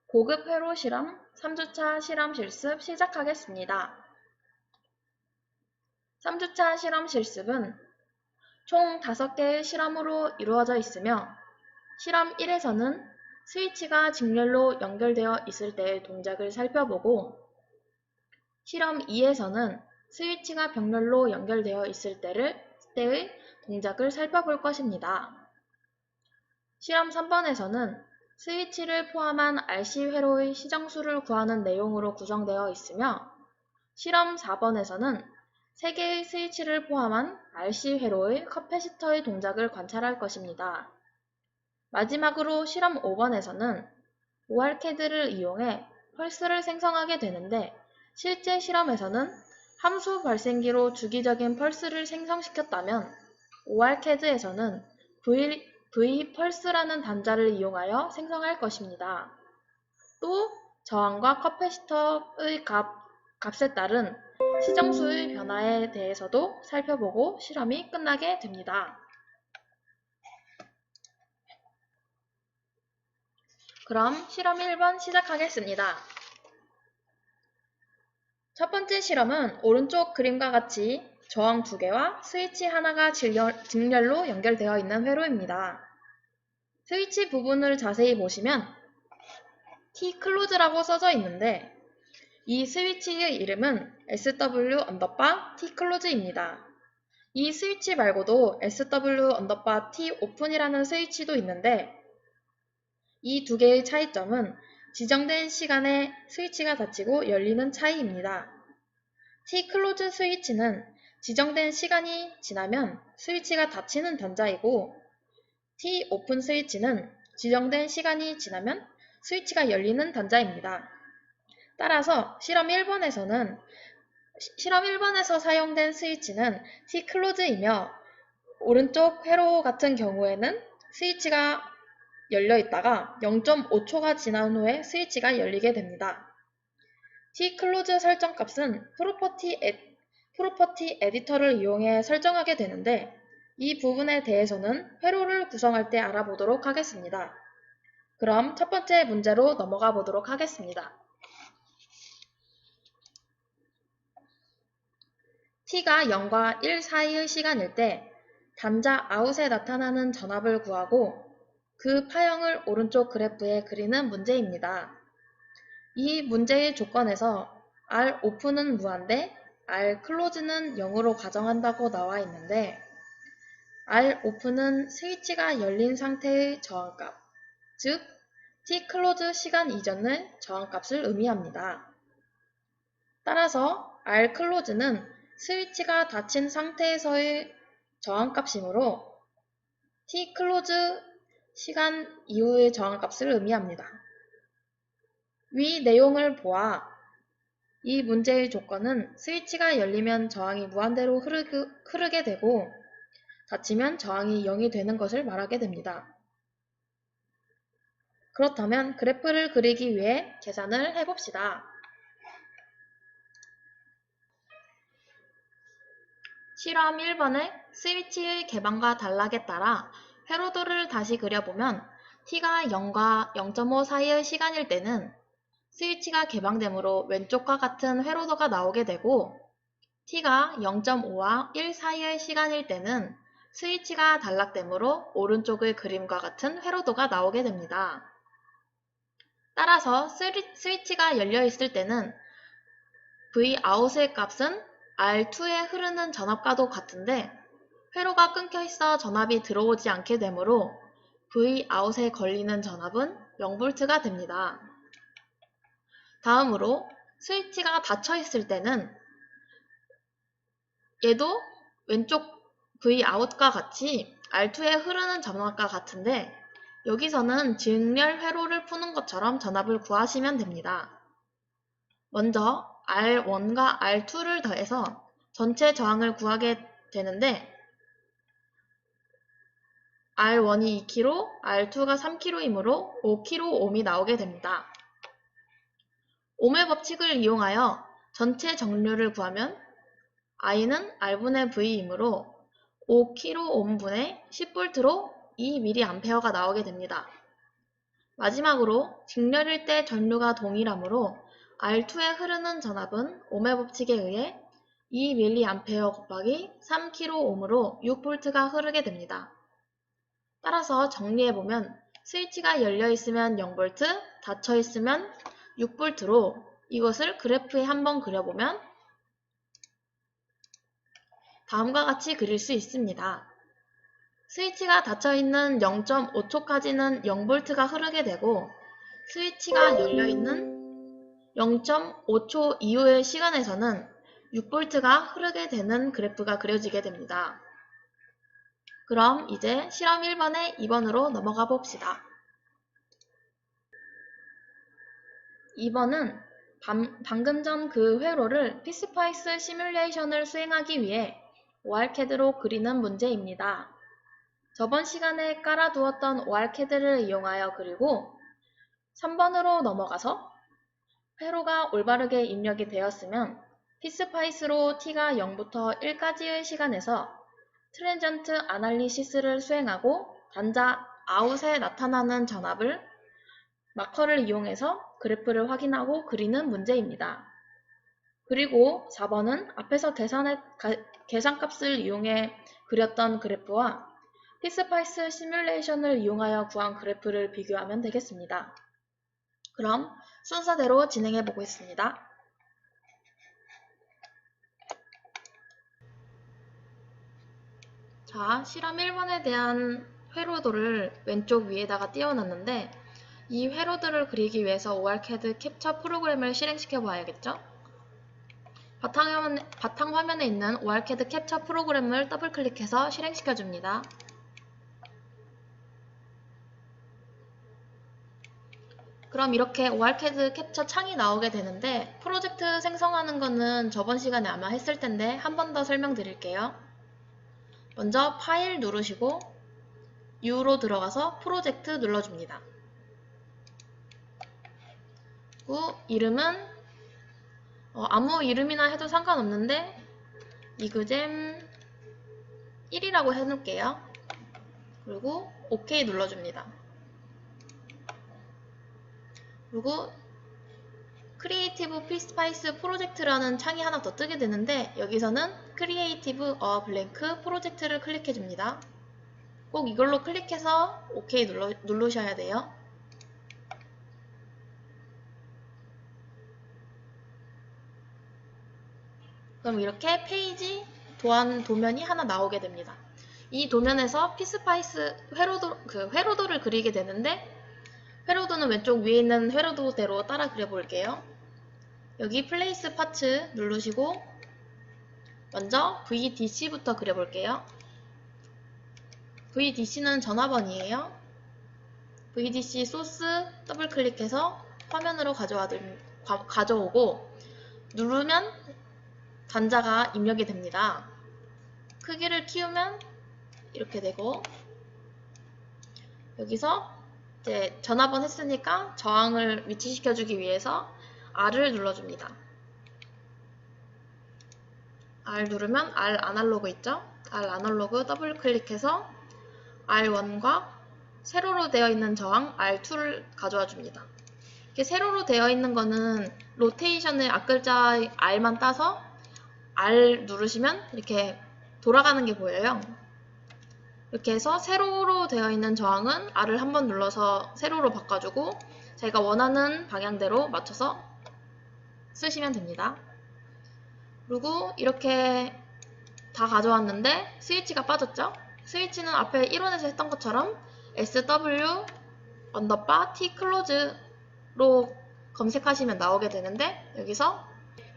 고급 회로 실험 3주차 실험 실습 시작하겠습니다. 3주차 실험 실습은 총 5개의 실험으로 이루어져 있으며 실험 1에서는 스위치가 직렬로 연결되어 있을 때의 동작을 살펴보고 실험 2에서는 스위치가 병렬로 연결되어 있을 때의 동작을 살펴볼 것입니다. 실험 3번에서는 스위치를 포함한 RC 회로의 시정수를 구하는 내용으로 구성되어 있으며 실험 4번에서는 3개의 스위치를 포함한 RC 회로의 커패시터의 동작을 관찰할 것입니다. 마지막으로 실험 5번에서는 ORCAD를 이용해 펄스를 생성하게 되는데 실제 실험에서는 함수 발생기로 주기적인 펄스를 생성시켰다면 ORCAD에서는 vPulse라는 단자를 이용하여 생성할 것입니다. 또 저항과 커패시터의 값에 따른 시정수의 변화에 대해서도 살펴보고 실험이 끝나게 됩니다. 그럼 실험 1번 시작하겠습니다. 첫 번째 실험은 오른쪽 그림과 같이 저항 2개와 스위치 하나가 직렬로 연결되어 있는 회로입니다. 스위치 부분을 자세히 보시면 Tclose라고 써져 있는데 이 스위치의 이름은 SW_Tclose입니다. 이 스위치 말고도 SW_Topen이라는 스위치도 있는데 이 두 개의 차이점은 지정된 시간에 스위치가 닫히고 열리는 차이입니다. Tclose 스위치는 지정된 시간이 지나면 스위치가 닫히는 단자이고 Topen 스위치는 지정된 시간이 지나면 스위치가 열리는 단자입니다. 따라서 실험 1번에서 사용된 스위치는 Tclose이며 오른쪽 회로 같은 경우에는 스위치가 열려 있다가 0.5초가 지난 후에 스위치가 열리게 됩니다. Tclose 설정값은 프로퍼티 에디터를 이용해 설정하게 되는데 이 부분에 대해서는 회로를 구성할 때 알아보도록 하겠습니다. 그럼 첫 번째 문제로 넘어가 보도록 하겠습니다. t가 0과 1 사이의 시간일 때 단자 아웃에 나타나는 전압을 구하고 그 파형을 오른쪽 그래프에 그리는 문제입니다. 이 문제의 조건에서 R 오픈은 무한대, R 클로즈는 0으로 가정한다고 나와 있는데 R 오픈은 스위치가 열린 상태의 저항값, 즉 T 클로즈 시간 이전의 저항값을 의미합니다. 따라서 R 클로즈는 스위치가 닫힌 상태에서의 저항값이므로 T 클로즈 시간 이후의 저항값을 의미합니다. 위 내용을 보아 이 문제의 조건은 스위치가 열리면 저항이 무한대로 흐르게 되고 닫히면 저항이 0이 되는 것을 말하게 됩니다. 그렇다면 그래프를 그리기 위해 계산을 해봅시다. 실험 1번의 스위치의 개방과 단락에 따라 회로도를 다시 그려보면 t가 0과 0.5 사이의 시간일 때는 스위치가 개방되므로 왼쪽과 같은 회로도가 나오게 되고 t가 0.5와 1 사이의 시간일 때는 스위치가 단락되므로 오른쪽의 그림과 같은 회로도가 나오게 됩니다. 따라서 스위치가 열려 있을 때는 Vout의 값은 R2에 흐르는 전압과도 같은데 회로가 끊겨 있어 전압이 들어오지 않게 되므로 Vout에 걸리는 전압은 0V가 됩니다. 다음으로 스위치가 닫혀 있을 때는 얘도 왼쪽 Vout과 같이 R2에 흐르는 전압과 같은데 여기서는 직렬 회로를 푸는 것처럼 전압을 구하시면 됩니다. 먼저 R1과 R2를 더해서 전체 저항을 구하게 되는데 R1이 2kΩ, R2가 3kΩ이므로 5kΩ이 나오게 됩니다. 옴의 법칙을 이용하여 전체 정류를 구하면 I는 R분의 V이므로 5kΩ분의 10V로 2mA가 나오게 됩니다. 마지막으로 직렬일 때 전류가 동일하므로 R2에 흐르는 전압은 ohm의 법칙에 의해 2mA 곱하기 3kΩ으로 6V가 흐르게 됩니다. 따라서 정리해보면 스위치가 열려있으면 0V, 닫혀있으면 6V로 이것을 그래프에 한번 그려보면 다음과 같이 그릴 수 있습니다. 스위치가 닫혀있는 0.5초까지는 0V가 흐르게 되고 스위치가 열려있는 0.5초 이후의 시간에서는 6V가 흐르게 되는 그래프가 그려지게 됩니다. 그럼 이제 실험 1번에 2번으로 넘어가 봅시다. 2번은 방금 전 그 회로를 피스파이스 시뮬레이션을 수행하기 위해 ORCAD로 그리는 문제입니다. 저번 시간에 깔아두었던 ORCAD를 이용하여 그리고 3번으로 넘어가서 회로가 올바르게 입력이 되었으면 피스파이스로 t가 0부터 1까지의 시간에서 트랜전트 아날리시스를 수행하고 단자 아웃에 나타나는 전압을 마커를 이용해서 그래프를 확인하고 그리는 문제입니다. 그리고 4번은 앞에서 계산값을 이용해 그렸던 그래프와 피스파이스 시뮬레이션을 이용하여 구한 그래프를 비교하면 되겠습니다. 그럼 순서대로 진행해 보겠습니다. 자, 실험 1번에 대한 회로도를 왼쪽 위에다가 띄워놨는데 이 회로도를 그리기 위해서 ORCAD 캡처 프로그램을 실행시켜 봐야겠죠? 바탕화면에 있는 ORCAD 캡처 프로그램을 더블 클릭해서 실행시켜 줍니다. 그럼 이렇게 ORCAD 캡처 창이 나오게 되는데 프로젝트 생성하는 거는 저번 시간에 아마 했을 텐데 한 번 더 설명드릴게요. 먼저 파일 누르시고 U로 들어가서 프로젝트 눌러줍니다. 이름은 아무 이름이나 해도 상관없는데 이그잼 1이라고 해놓을게요. 그리고 OK 눌러줍니다. 그리고 크리에이티브 피스파이스 프로젝트라는 창이 하나 더 뜨게 되는데 여기서는 크리에이티브 블랭크 프로젝트를 클릭해 줍니다. 꼭 이걸로 클릭해서 OK 누르셔야 돼요. 그럼 이렇게 페이지 도면이 하나 나오게 됩니다. 이 도면에서 피스파이스 회로도를 그리게 되는데 회로도는 왼쪽 위에 있는 회로도대로 따라 그려볼게요. 여기 플레이스 파츠 누르시고 먼저 VDC부터 그려볼게요. VDC는 전화번이에요. VDC 소스 더블 클릭해서 화면으로 가져오고 누르면 단자가 입력이 됩니다. 크기를 키우면 이렇게 되고 여기서 이제 전화번 했으니까 저항을 위치시켜주기 위해서 R을 눌러줍니다. R 누르면 R 아날로그 있죠? R 아날로그 더블 클릭해서 R1과 세로로 되어 있는 저항 R2를 가져와 줍니다. 이렇게 세로로 되어 있는 거는 로테이션의 앞글자 R만 따서 R 누르시면 이렇게 돌아가는 게 보여요. 이렇게 해서 세로로 되어 있는 저항은 R을 한번 눌러서 세로로 바꿔주고 자기가 원하는 방향대로 맞춰서 쓰시면 됩니다. 그리고 이렇게 다 가져왔는데 스위치가 빠졌죠? 스위치는 앞에 1원에서 했던 것처럼 SW 언더바 T 클로즈로 검색하시면 나오게 되는데 여기서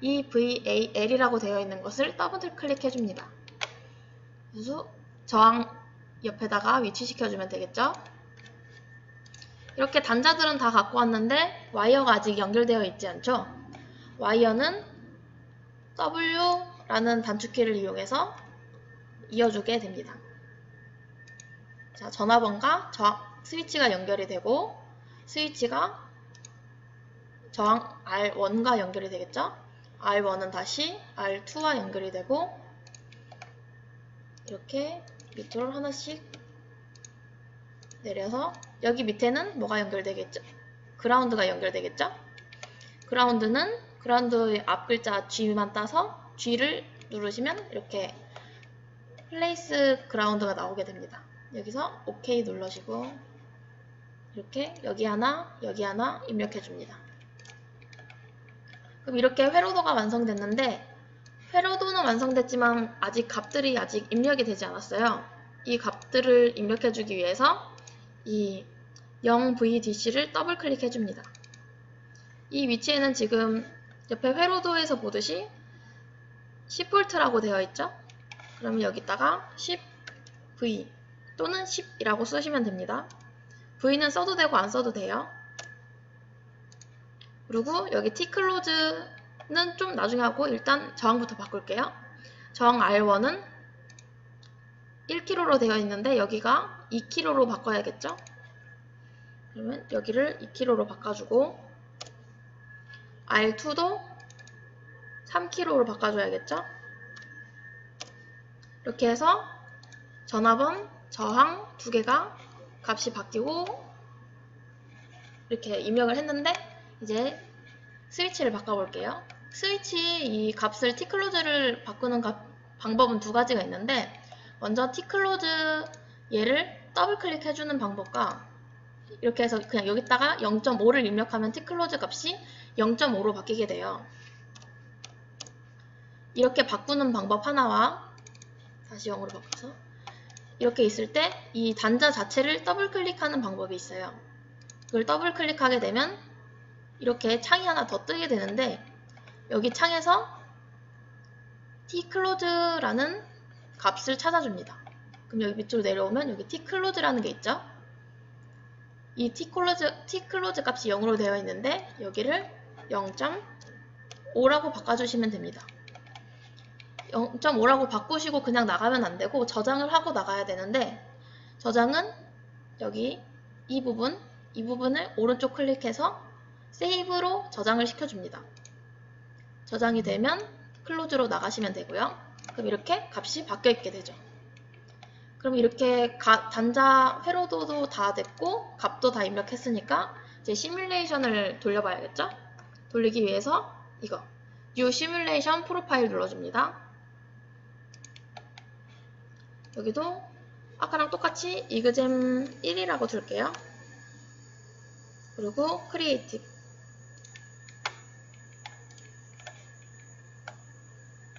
EVAL이라고 되어 있는 것을 더블 클릭해 줍니다. 그래서 저항 옆에다가 위치시켜주면 되겠죠? 이렇게 단자들은 다 갖고 왔는데 와이어가 아직 연결되어 있지 않죠? 와이어는 W라는 단축키를 이용해서 이어주게 됩니다. 자, 전화번과 스위치가 연결이 되고 스위치가 저항 R1과 연결이 되겠죠? R1은 다시 R2와 연결이 되고 이렇게 밑으로 하나씩 내려서 여기 밑에는 뭐가 연결되겠죠? 그라운드가 연결되겠죠? 그라운드의 앞 글자 G만 따서 G를 누르시면 이렇게 플레이스 그라운드가 나오게 됩니다. 여기서 OK 눌러시고 이렇게 여기 하나 입력해 줍니다. 그럼 이렇게 회로도가 완성됐는데, 회로도는 완성됐지만 아직 값들이 입력이 되지 않았어요. 이 값들을 입력해 주기 위해서 이 0VDC를 더블 클릭해 줍니다. 이 위치에는 지금 옆에 회로도에서 보듯이 10V라고 되어 있죠? 그러면 여기다가 10V 또는 10이라고 쓰시면 됩니다. V는 써도 되고 안 써도 돼요. 그리고 여기 Tclose는 좀 나중에 하고 일단 저항부터 바꿀게요. 저항 R1은 1kg로 되어 있는데 여기가 2kg로 바꿔야겠죠? 그러면 여기를 2kg로 바꿔주고 R2도 3kg로 바꿔줘야겠죠? 이렇게 해서 전압원, 저항 두 개가 값이 바뀌고 이렇게 입력을 했는데, 이제 스위치를 바꿔볼게요. 스위치 이 값을 Tclose를 바꾸는 방법은 두 가지가 있는데, 먼저 Tclose 얘를 더블 클릭해주는 방법과 이렇게 해서 그냥 여기다가 0.5를 입력하면 Tclose 값이 0.5로 바뀌게 돼요. 이렇게 바꾸는 방법 하나와 다시 0으로 바꿔서 이렇게 있을 때 이 단자 자체를 더블 클릭하는 방법이 있어요. 그걸 더블 클릭하게 되면 이렇게 창이 하나 더 뜨게 되는데, 여기 창에서 Tclose라는 값을 찾아줍니다. 그럼 여기 밑으로 내려오면 여기 Tclose라는 게 있죠? 이 Tclose 값이 0으로 되어 있는데 여기를 0.5라고 바꿔주시면 됩니다. 0.5라고 바꾸시고 그냥 나가면 안 되고 저장을 하고 나가야 되는데, 저장은 여기 이 부분을 오른쪽 클릭해서 세이브로 저장을 시켜줍니다. 저장이 되면 클로즈로 나가시면 되고요. 그럼 이렇게 값이 바뀌어 있게 되죠. 그럼 이렇게 단자 회로도도 다 됐고 값도 다 입력했으니까 이제 시뮬레이션을 돌려봐야겠죠? 돌리기 위해서 이거 New Simulation Profile 눌러줍니다. 여기도 아까랑 똑같이 이그잼 1이라고 둘게요. 그리고 크리에이티브.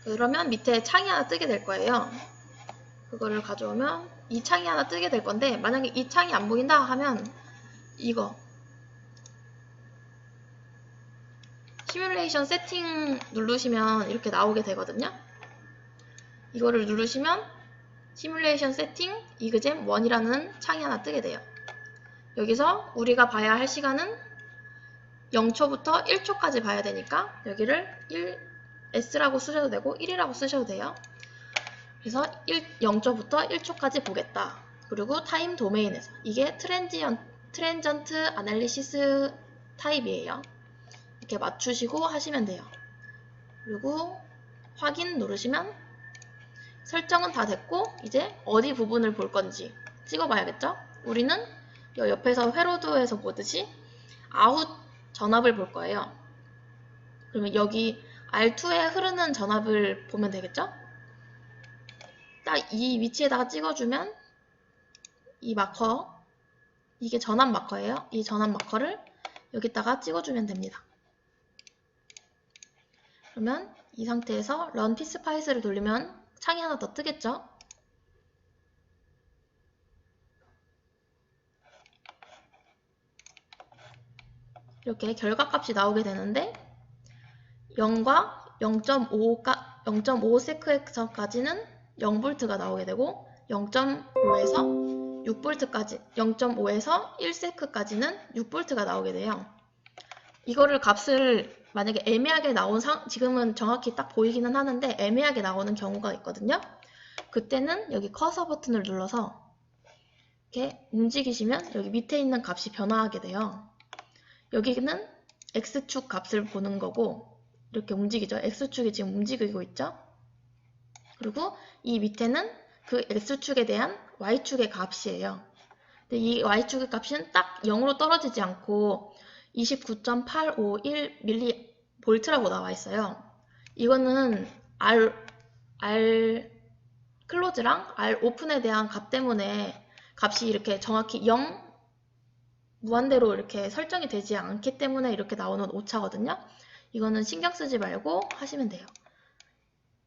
그러면 밑에 창이 하나 뜨게 될 거예요. 그거를 가져오면 이 창이 하나 뜨게 될 건데, 만약에 이 창이 안 보인다 하면 이거 시뮬레이션 세팅 누르시면 이렇게 나오게 되거든요. 이거를 누르시면 시뮬레이션 세팅 이그잼 1이라는 창이 하나 뜨게 돼요. 여기서 우리가 봐야 할 시간은 0초부터 1초까지 봐야 되니까 여기를 1S라고 쓰셔도 되고 1이라고 쓰셔도 돼요. 그래서 0초부터 1초까지 보겠다. 그리고 타임 도메인에서 이게 트랜전트 아날리시스 타입이에요. 이렇게 맞추시고 하시면 돼요. 그리고 확인 누르시면 설정은 다 됐고 이제 어디 부분을 볼 건지 찍어봐야겠죠? 우리는 옆에서 회로도에서 보듯이 아웃 전압을 볼 거예요. 그러면 여기 R2에 흐르는 전압을 보면 되겠죠? 딱 이 위치에다가 찍어주면 이 마커, 이게 전압 마커예요. 이 전압 마커를 여기다가 찍어주면 됩니다. 그러면 이 상태에서 run PSpice를 돌리면 창이 하나 더 뜨겠죠? 이렇게 결과값이 나오게 되는데 0과 0.5세크에서까지는 0V가 나오게 되고 0.5에서 6V까지 0.5에서 1세크까지는 6V가 나오게 돼요. 이거를 값을 만약에 애매하게 나온 지금은 정확히 딱 보이기는 하는데 애매하게 나오는 경우가 있거든요. 그때는 여기 커서 버튼을 눌러서 이렇게 움직이시면 여기 밑에 있는 값이 변화하게 돼요. 여기는 X축 값을 보는 거고 이렇게 움직이죠. X축이 지금 움직이고 있죠. 그리고 이 밑에는 그 X축에 대한 Y축의 값이에요. 근데 이 y축의 값은 딱 0으로 떨어지지 않고 29.851mV라고 나와 있어요. 이거는 R 클로즈랑 R 오픈에 대한 값 때문에 값이 이렇게 정확히 0 무한대로 이렇게 설정이 되지 않기 때문에 이렇게 나오는 오차거든요. 이거는 신경 쓰지 말고 하시면 돼요.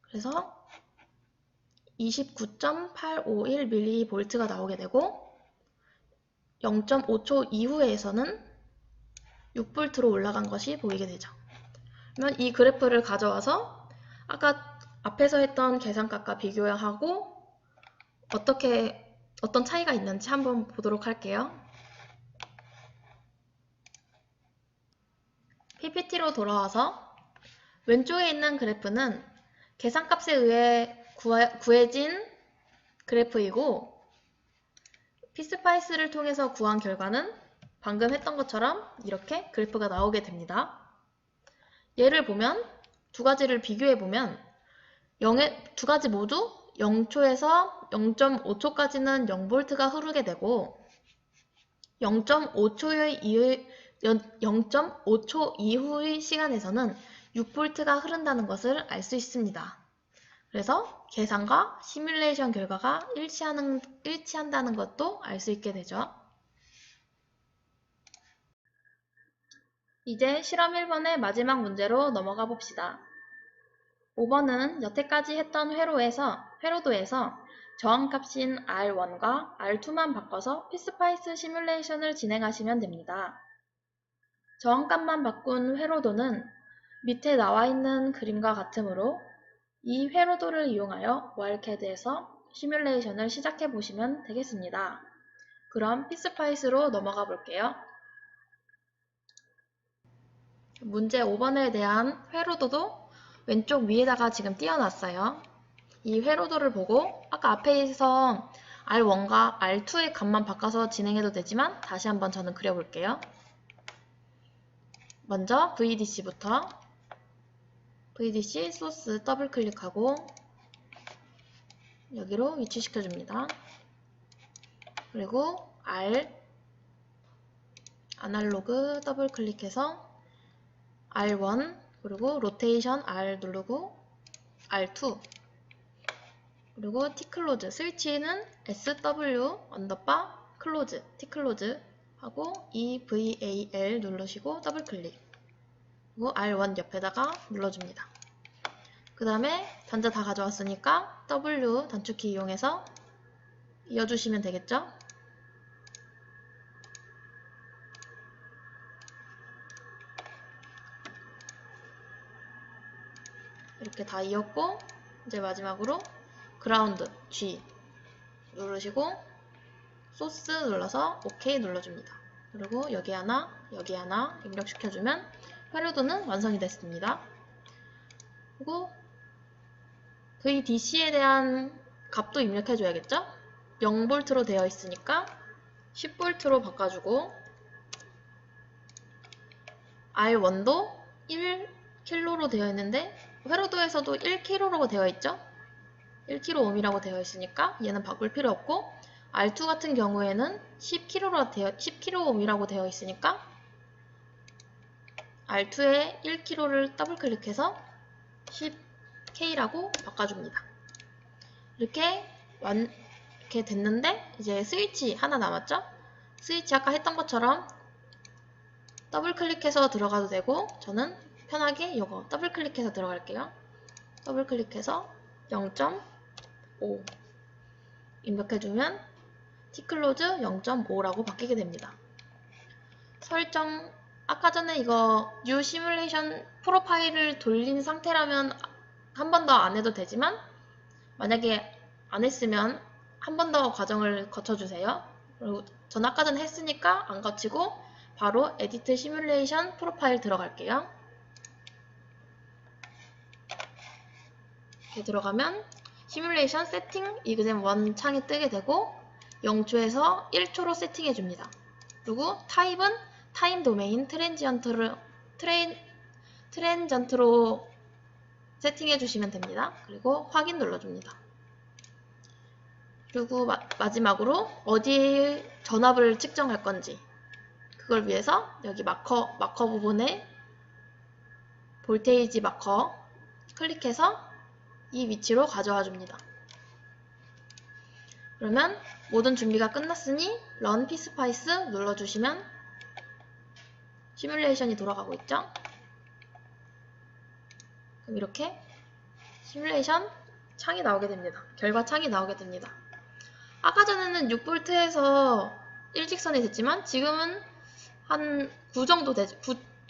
그래서 29.851mV가 나오게 되고 0.5초 이후에서는 6V로 올라간 것이 보이게 되죠. 그러면 이 그래프를 가져와서 아까 앞에서 했던 계산값과 비교하고 어떤 차이가 있는지 한번 보도록 할게요. PPT로 돌아와서 왼쪽에 있는 그래프는 계산값에 의해 구해진 그래프이고 피스파이스를 통해서 구한 결과는 방금 했던 것처럼 이렇게 그래프가 나오게 됩니다. 예를 보면 두 가지를 비교해 보면 두 가지 모두 0초에서 0.5초까지는 0V가 흐르게 되고 0.5초 이후의 시간에서는 6V가 흐른다는 것을 알 수 있습니다. 그래서 계산과 시뮬레이션 결과가 일치한다는 것도 알 수 있게 되죠. 이제 실험 1번의 마지막 문제로 넘어가 봅시다. 5번은 여태까지 했던 회로도에서 저항값인 R1과 R2만 바꿔서 피스파이스 시뮬레이션을 진행하시면 됩니다. 저항값만 바꾼 회로도는 밑에 나와 있는 그림과 같으므로 이 회로도를 이용하여 와일드캐드에서 시뮬레이션을 시작해 보시면 되겠습니다. 그럼 피스파이스로 넘어가 볼게요. 문제 5번에 대한 회로도도 왼쪽 위에다가 지금 띄워놨어요. 이 회로도를 보고 아까 앞에서 R1과 R2의 값만 바꿔서 진행해도 되지만 다시 한번 저는 그려볼게요. 먼저 VDC부터 VDC 소스 더블 클릭하고 여기로 위치시켜줍니다. 그리고 R 아날로그 더블 클릭해서 R1 그리고 로테이션 R 누르고 R2 그리고 T클로즈 스위치는 SW 언더바 클로즈 T클로즈 하고 EVAL 누르시고 더블 클릭 그리고 R1 옆에다가 눌러줍니다. 그 다음에 단자 다 가져왔으니까 W 단축키 이용해서 이어주시면 되겠죠? 이렇게 다 이었고 이제 마지막으로 그라운드 G 누르시고 소스 눌러서 OK 눌러줍니다. 그리고 여기 하나 입력시켜주면 회로도는 완성이 됐습니다. 그리고 VDC에 대한 값도 입력해줘야겠죠? 0V로 되어 있으니까 10V로 바꿔주고 R1도 1kg로 되어 있는데 회로도에서도 1kg로 되어 있죠? 1kg옴이라고 되어 있으니까 얘는 바꿀 필요 없고 R2 같은 경우에는 10kg옴이라고 되어 있으니까 R2에 1kg를 더블 클릭해서 10K라고 바꿔줍니다. 이렇게 됐는데 이제 스위치 하나 남았죠? 스위치 아까 했던 것처럼 더블 클릭해서 들어가도 되고 저는 편하게 이거 더블 클릭해서 들어갈게요. 더블 클릭해서 0.5 입력해주면 T클로즈 0.5라고 바뀌게 됩니다. 설정 아까 전에 이거 New Simulation 프로파일을 돌린 상태라면 한 번 더 안 해도 되지만 만약에 안 했으면 한 번 더 과정을 거쳐주세요. 그리고 전 아까 전에 했으니까 안 거치고 바로 Edit Simulation 프로파일 들어갈게요. 이렇게 들어가면 시뮬레이션 세팅 이그젠 1 창이 뜨게 되고 0초에서 1초로 세팅해 줍니다. 그리고 타입은 타임 도메인 트랜지언트로 세팅해 주시면 됩니다. 그리고 확인 눌러줍니다. 그리고 마지막으로 어디에 전압을 측정할 건지 그걸 위해서 여기 마커 부분에 볼테이지 마커 클릭해서 이 위치로 가져와 줍니다. 그러면 모든 준비가 끝났으니 런 피스파이스 눌러주시면 시뮬레이션이 돌아가고 있죠. 그럼 이렇게 시뮬레이션 창이 나오게 됩니다. 결과 창이 나오게 됩니다. 아까 전에는 6V에서 일직선이 됐지만 지금은 한 9 정도 되죠.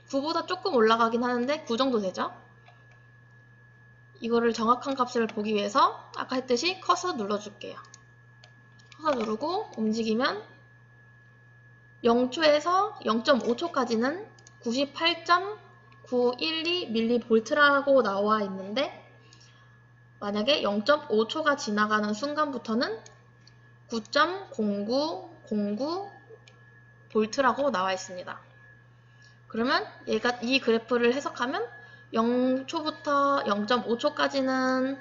9보다 조금 올라가긴 하는데 9 정도 되죠. 이거를 정확한 값을 보기 위해서 아까 했듯이 커서 눌러줄게요. 커서 누르고 움직이면 0초에서 0.5초까지는 98.912mV라고 나와 있는데 만약에 0.5초가 지나가는 순간부터는 9.0909V라고 나와 있습니다. 그러면 얘가 이 그래프를 해석하면 0초부터 0.5초까지는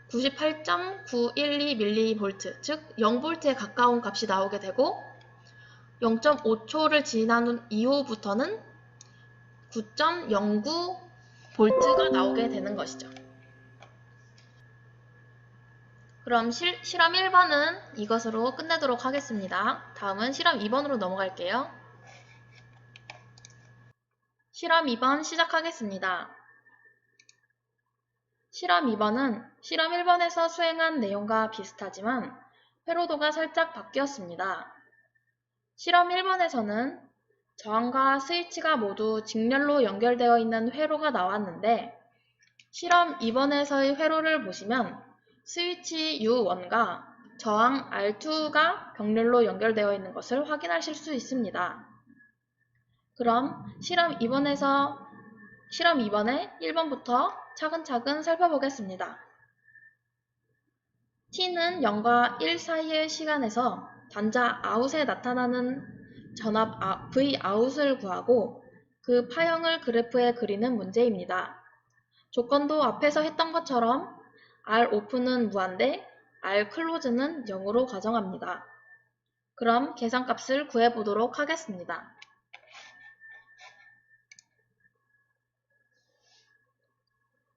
98.912mV, 즉 0V에 가까운 값이 나오게 되고 0.5초를 지난 이후부터는 9.09V가 나오게 되는 것이죠. 그럼 실험 1번은 이것으로 끝내도록 하겠습니다. 다음은 실험 2번으로 넘어갈게요. 실험 2번 시작하겠습니다. 실험 2번은 실험 1번에서 수행한 내용과 비슷하지만 회로도가 살짝 바뀌었습니다. 실험 1번에서는 저항과 스위치가 모두 직렬로 연결되어 있는 회로가 나왔는데 실험 2번에서의 회로를 보시면 스위치 U1과 저항 R2가 병렬로 연결되어 있는 것을 확인하실 수 있습니다. 그럼 실험 2번의 1번부터 차근차근 살펴보겠습니다. t는 0과 1 사이의 시간에서 단자 아웃에 나타나는 전압 Vout을 구하고 그 파형을 그래프에 그리는 문제입니다. 조건도 앞에서 했던 것처럼 Ropen은 무한대, Rclose는 0으로 가정합니다. 그럼 계산값을 구해보도록 하겠습니다.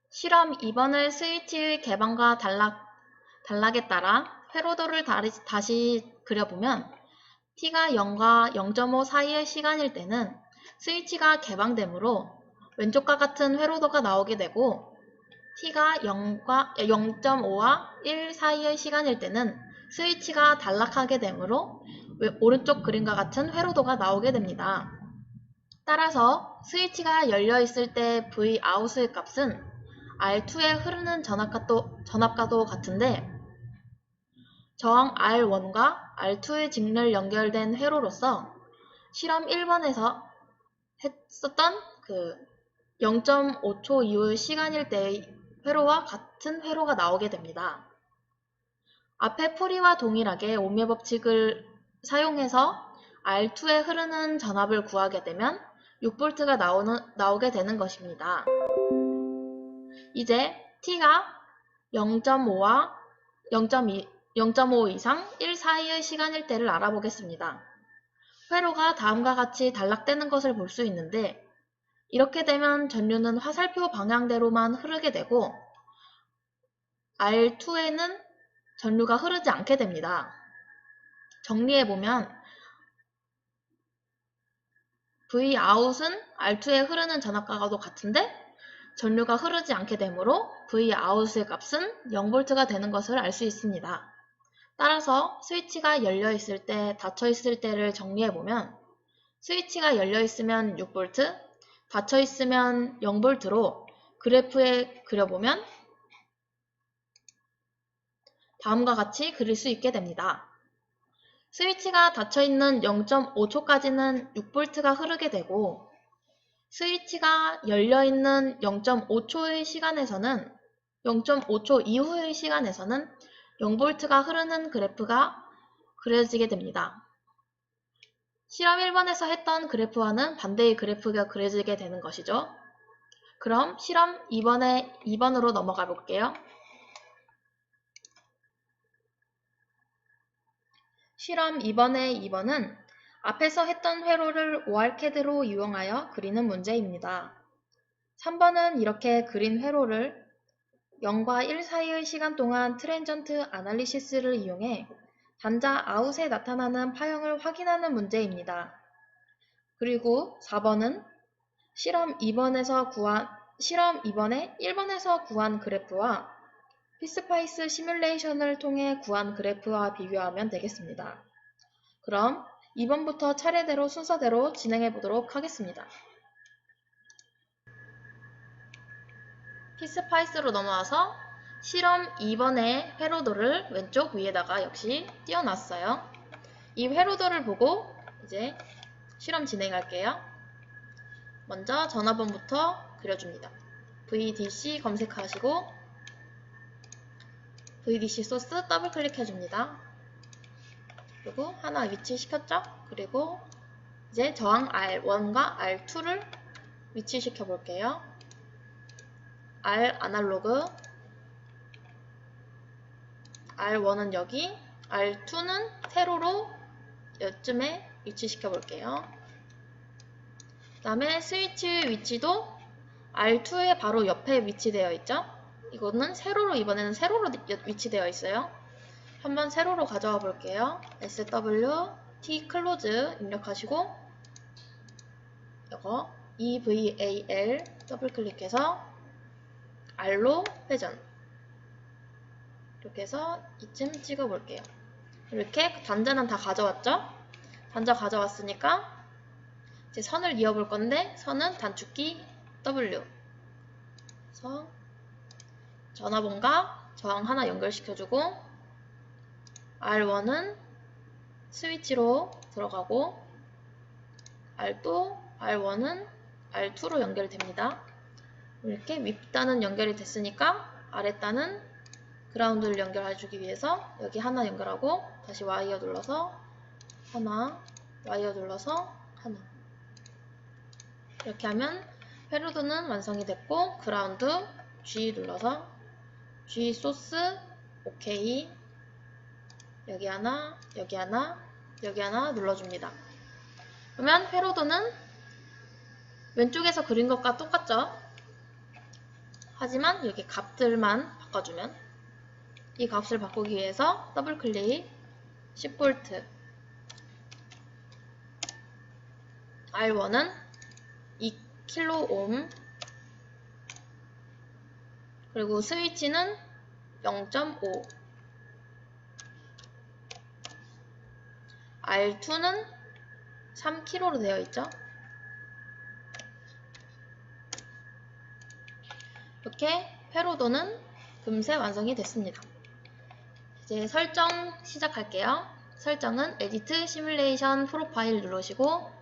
실험 2번의 스위치의 개방과 단락에 따라 회로도를 다시 그려보면 t가 0과 0.5 사이의 시간일 때는 스위치가 개방되므로 왼쪽과 같은 회로도가 나오게 되고 t가 0.5와 1 사이의 시간일 때는 스위치가 단락하게 되므로 오른쪽 그림과 같은 회로도가 나오게 됩니다. 따라서 스위치가 열려있을 때 Vout의 값은 R2에 흐르는 전압과도 같은데 저항 R1과 R2의 직렬 연결된 회로로서 실험 1번에서 했었던 그 0.5초 이후 시간일 때의 회로와 같은 회로가 나오게 됩니다. 앞의 풀이와 동일하게 오음의 법칙을 사용해서 R2에 흐르는 전압을 구하게 되면 6V가 나오게 되는 것입니다. 이제 t가 0.5와 0.5 이상 1 사이의 시간일 때를 알아보겠습니다. 회로가 다음과 같이 단락되는 것을 볼 수 있는데 이렇게 되면 전류는 화살표 방향대로만 흐르게 되고 R2에는 전류가 흐르지 않게 됩니다. 정리해보면 Vout은 R2에 흐르는 전압과도 같은데 전류가 흐르지 않게 되므로 Vout의 값은 0V가 되는 것을 알 수 있습니다. 따라서 스위치가 열려있을 때, 닫혀있을 때를 정리해보면 스위치가 열려있으면 6V, 닫혀있으면 0V로 그래프에 그려보면 다음과 같이 그릴 수 있게 됩니다. 스위치가 닫혀있는 0.5초까지는 6V가 흐르게 되고 스위치가 열려있는 0.5초의 시간에서는 0.5초 이후의 시간에서는 0V가 흐르는 그래프가 그려지게 됩니다. 실험 1번에서 했던 그래프와는 반대의 그래프가 그려지게 되는 것이죠. 그럼 실험 2번으로 넘어가 볼게요. 실험 2번의 2번은 앞에서 했던 회로를 ORCAD로 이용하여 그리는 문제입니다. 3번은 이렇게 그린 회로를 0과 1 사이의 시간 동안 트랜전트 아날리시스를 이용해 단자 아웃에 나타나는 파형을 확인하는 문제입니다. 그리고 4번은 실험 2번의 1번에서 구한 그래프와 피스파이스 시뮬레이션을 통해 구한 그래프와 비교하면 되겠습니다. 그럼 2번부터 차례대로 순서대로 진행해 보도록 하겠습니다. 피스파이스로 넘어와서 실험 2번의 회로도를 왼쪽 위에다가 역시 띄워놨어요. 이 회로도를 보고 이제 실험 진행할게요. 먼저 전화번부터 그려줍니다. VDC 검색하시고 VDC 소스 더블 클릭해줍니다. 그리고 하나 위치시켰죠? 그리고 이제 저항 R1과 R2를 위치시켜 볼게요. R 아날로그, R1은 여기, R2는 세로로 이쯤에 위치시켜 볼게요. 그 다음에 스위치 위치도 R2의 바로 옆에 위치되어 있죠? 이거는 세로로, 이번에는 세로로 위치되어 있어요. 한번 세로로 가져와 볼게요. SW, T 클로즈 입력하시고 이거 EVAL 더블 클릭해서 R로 회전. 이렇게 해서 이쯤 찍어 볼게요. 이렇게 단자는 다 가져왔죠? 단자 가져왔으니까 이제 선을 이어 볼 건데 선은 단축키 W. 그래서 전화번과 저항 하나 연결시켜주고 R1은 스위치로 들어가고 R1은 R2로 연결됩니다. 이렇게 윗단은 연결이 됐으니까 아랫단은 그라운드를 연결해주기 위해서 여기 하나 연결하고 다시 와이어 눌러서 하나, 와이어 눌러서 하나. 이렇게 하면 회로도는 완성이 됐고 그라운드 G 눌러서 G 소스 OK. 여기 하나, 여기 하나, 여기 하나 눌러줍니다. 그러면 회로도는 왼쪽에서 그린 것과 똑같죠? 하지만 여기 값들만 바꿔주면 이 값을 바꾸기 위해서 더블 클릭 10V R1은 2kΩ 그리고 스위치는 0.5 R2는 3kg로 되어 있죠. 이렇게 회로도는 금세 완성이 됐습니다. 이제 설정 시작할게요. 설정은 에디트 시뮬레이션 프로파일 누르시고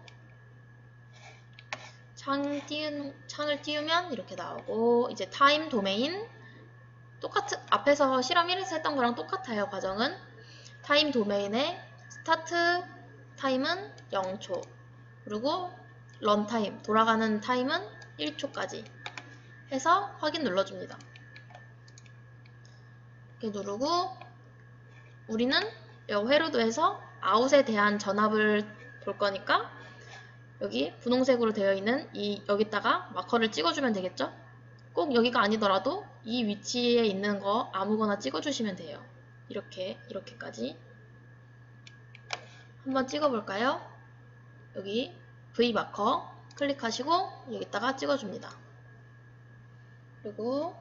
창을 띄우면 이렇게 나오고 이제 타임 도메인 앞에서 실험 1에서 했던 거랑 똑같아요. 과정은 타임 도메인에 스타트 타임은 0초 그리고 런타임 돌아가는 타임은 1초까지 해서 확인 눌러줍니다. 이렇게 누르고 우리는 회로도에서 아웃에 대한 전압을 볼 거니까 여기 분홍색으로 되어 있는 여기다가 마커를 찍어주면 되겠죠? 꼭 여기가 아니더라도 이 위치에 있는 거 아무거나 찍어주시면 돼요. 이렇게까지 한번 찍어볼까요? 여기 V 마커 클릭하시고 여기다가 찍어줍니다. 그리고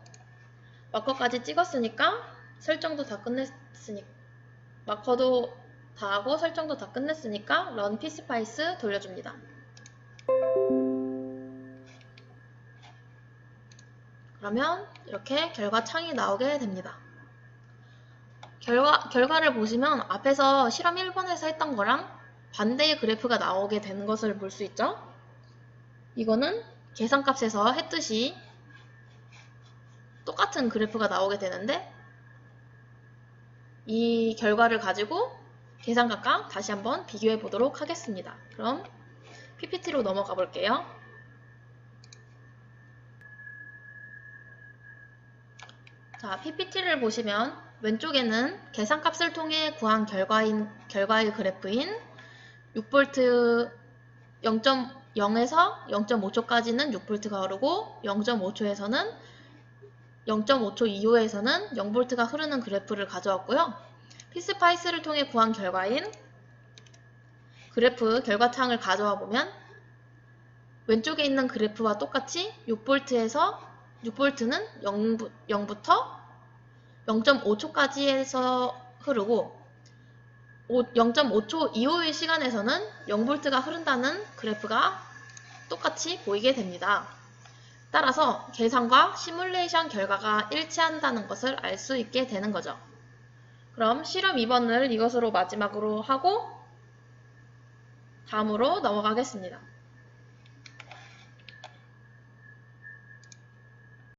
마커까지 찍었으니까 설정도 다 끝냈으니까 마커도 다 하고 설정도 다 끝냈으니까 런 피스파이스 돌려줍니다. 그러면 이렇게 결과 창이 나오게 됩니다. 결과를 보시면 앞에서 실험 1번에서 했던 거랑 반대의 그래프가 나오게 되는 것을 볼 수 있죠? 이거는 계산값에서 했듯이 똑같은 그래프가 나오게 되는데 이 결과를 가지고 계산값과 다시 한번 비교해 보도록 하겠습니다. 그럼 PPT로 넘어가 볼게요. 자, PPT를 보시면 왼쪽에는 계산값을 통해 구한 결과의 그래프인 6V 0.0에서 0.5초까지는 6V가 흐르고 0.5초에서는 0.5초 이후에서는 0V가 흐르는 그래프를 가져왔고요. 피스파이스를 통해 구한 결과인 그래프 결과창을 가져와 보면 왼쪽에 있는 그래프와 똑같이 6V는 0부터 0.5초까지 해서 흐르고 0.5초 이후의 시간에서는 0V가 흐른다는 그래프가 똑같이 보이게 됩니다. 따라서 계산과 시뮬레이션 결과가 일치한다는 것을 알 수 있게 되는 거죠. 그럼 실험 2번을 이것으로 마지막으로 하고 다음으로 넘어가겠습니다.